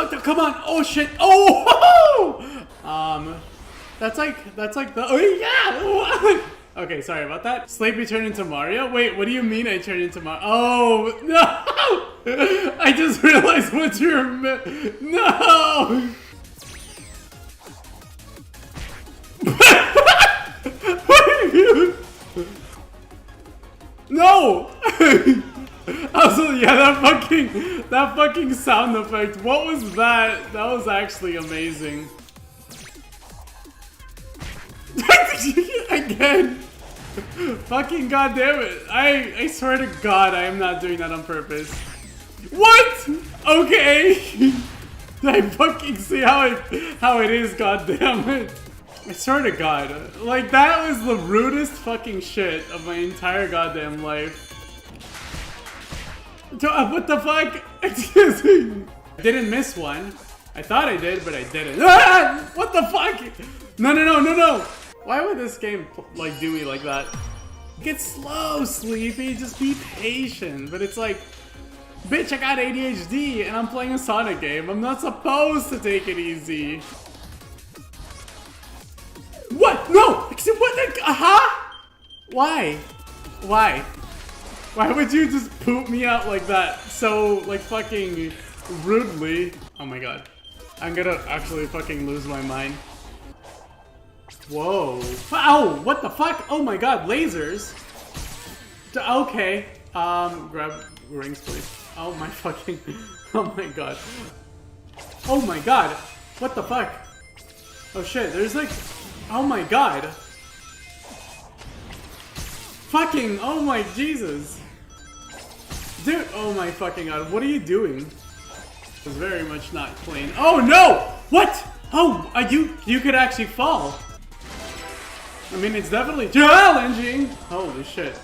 come on. Oh shit. Oh. That's like the. Oh yeah. Okay, sorry about that. Sleepy turned into Mario? Wait, what do you mean I turned into Mario? Oh, no! I just realized what you're... No! No! Also, yeah, that fucking sound effect. What was that? That was actually amazing. Again. Fucking goddamn it. I swear to God, I am not doing that on purpose. What? Okay. I fucking see how it is, goddamn it. I swear to God. Like, that was the rudest fucking shit of my entire goddamn life. What the fuck? Excuse me. I didn't miss one. I thought I did, but I didn't. Ah! What the fuck? No, no, no, no, no. Why would this game, like, do me like that? Get slow, Sleepy. Just be patient. But it's like, bitch, I got ADHD and I'm playing a Sonic game. I'm not supposed to take it easy. What? No! What? Why? Why? Why would you just poop me out like that? So, like, fucking rudely. Oh my God. I'm gonna actually fucking lose my mind. Whoa. Ow! What the fuck? Oh my God, lasers? Okay. Grab rings, please. Oh my fucking... Oh my God. Oh my God. What the fuck? Oh shit, there's like... Oh my God. Fucking... Oh my Jesus. Dude, oh my fucking God. What are you doing? It's very much not clean. Oh no! What? Oh, you could actually fall. I mean, it's definitely challenging. Holy shit.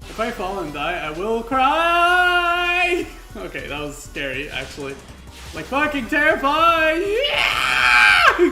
If I fall and die, I will cry. Okay, that was scary, actually. Like, fucking terrifying. Yeah!